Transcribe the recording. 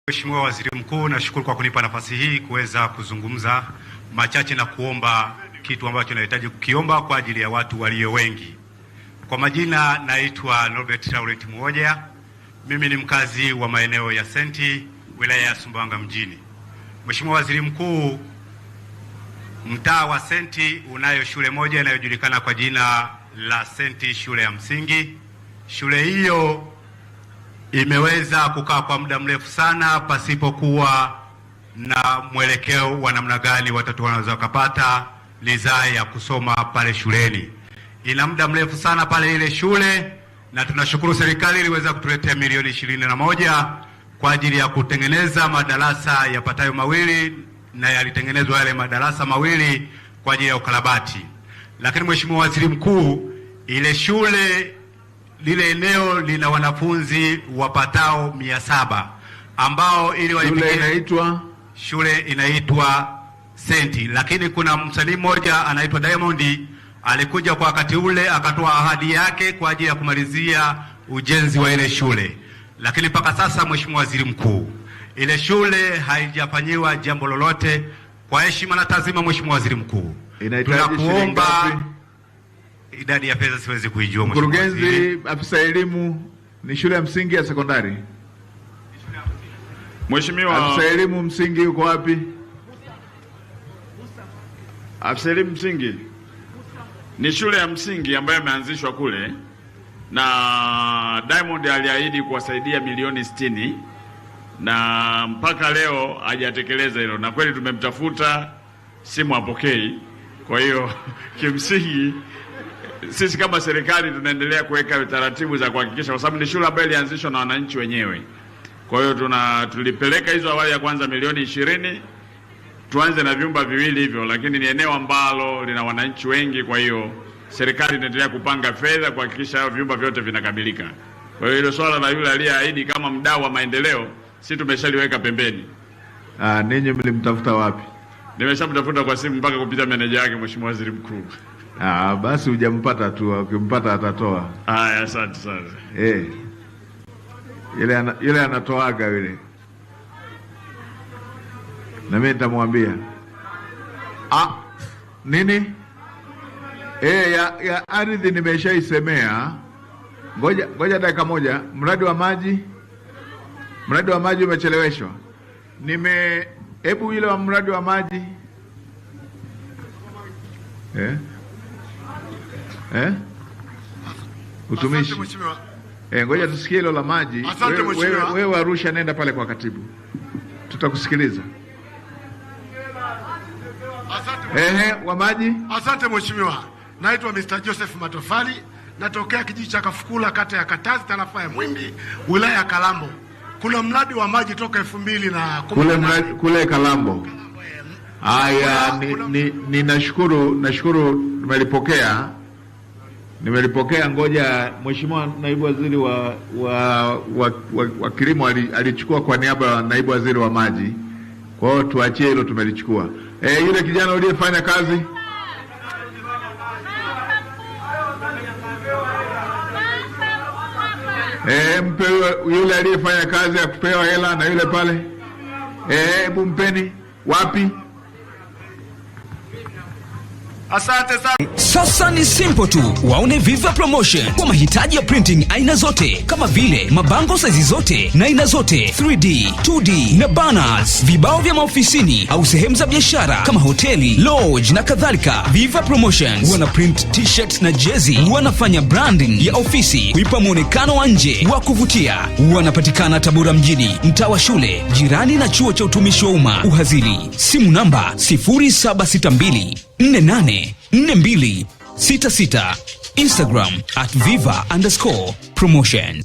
Mheshimiwa Waziri Mkuu, nashukuru kwa kunipa nafasi hii kuweza kuzungumza machache na kuomba kitu ambacho nahitaji kukiomba kwa ajili ya watu walio wengi. Kwa majina naitwa Norbert Laurent Mwoja. Mimi ni mkazi wa maeneo ya Senti, wilaya ya Sumbawanga mjini. Mheshimiwa Waziri Mkuu, mtaa wa Senti unayo shule moja inayojulikana kwa jina la Senti shule ya msingi. Shule hiyo imeweza kukaa kwa muda mrefu sana pasipokuwa na mwelekeo wa namna gani watoto wanaweza wakapata ridhaa ya kusoma pale shuleni. Ina muda mrefu sana pale ile shule, na tunashukuru serikali iliweza kutuletea milioni 21 kwa ajili ya kutengeneza madarasa yapatayo mawili, na yalitengenezwa yale madarasa mawili kwa ajili ya ukarabati. Lakini Mheshimiwa Waziri Mkuu, ile shule, lile eneo lina wanafunzi wapatao 700 ambao ili shule inaitwa Senti, lakini kuna msanii mmoja anaitwa Diamond alikuja kwa wakati ule akatoa ahadi yake kwa ajili ya kumalizia ujenzi wa ile shule, lakini mpaka sasa Mheshimiwa Waziri Mkuu, ile shule haijafanyiwa jambo lolote. Kwa heshima na taazima, Mheshimiwa Waziri Mkuu, tunakuomba, idadi ya pesa siwezi kuijua. Mkurugenzi, afisa elimu, ni shule ya msingi ya sekondari? Mheshimiwa afisa elimu msingi yuko wapi? Afisa elimu msingi ni shule ya msingi ambayo imeanzishwa kule, na Diamond aliahidi kuwasaidia milioni 60 na mpaka leo hajatekeleza hilo, na kweli tumemtafuta simu hapokei. Kwa hiyo kimsingi sisi kama serikali tunaendelea kuweka taratibu za kuhakikisha, kwa sababu ni shule ambayo ilianzishwa na wananchi wenyewe. Kwa hiyo tulipeleka hizo awali ya kwanza milioni 20, tuanze na vyumba viwili hivyo, lakini ni eneo ambalo lina wananchi wengi. Kwa hiyo serikali inaendelea kupanga fedha kuhakikisha hayo vyumba vyote vinakamilika. Kwa hiyo hilo swala la yule aliyeahidi kama mdau wa maendeleo, sisi tumeshaliweka pembeni. Ninyi mlimtafuta wapi? Nimeshamtafuta kwa simu mpaka kupita meneja yake, Mheshimiwa Waziri Mkuu. Basi hujampata tu, ukimpata atatoa. Asante sana. Yule anatoaga yule, na mimi nitamwambia nini ya ardhi nimeshaisemea. Ngoja dakika moja. Mradi wa maji umecheleweshwa. Hebu ile wa mradi wa maji utumishi. Ngoja tusikie hilo la maji. Wewe Arusha, nenda pale kwa katibu, tutakusikiliza. Wa maji. Asante Mheshimiwa. Naitwa Mr. Joseph Matofali, natokea kijiji cha Kafukula, kata ya Katazi, tarafa ya Mwimbi, wilaya ya Kalambo. Kuna mradi wa maji toka 2010 kule Kalambo. Nashukuru nimelipokea. Ngoja Mheshimiwa Naibu Waziri wa Kilimo alichukua kwa niaba ya Naibu Waziri wa Maji. Kwa hiyo tuachie hilo, tumelichukua. Yule kijana uliyefanya kazi, mpe yule aliyefanya kazi ya kupewa hela, na yule pale hebu mpeni. Wapi? Asante sana. Sasa ni simple tu. Waone Viva Promotion kwa mahitaji ya printing aina zote, kama vile mabango size zote na aina zote, 3D, 2D na banners, vibao vya maofisini au sehemu za biashara kama hoteli, lodge na kadhalika. Viva Promotions wana print t-shirt na jezi, wanafanya branding ya ofisi kuipa muonekano wa nje wa kuvutia. Wanapatikana Tabora mjini, mtaa wa shule, jirani na chuo cha utumishi wa umma Uhazili. Simu namba 0762484266. Instagram @viva_promotion.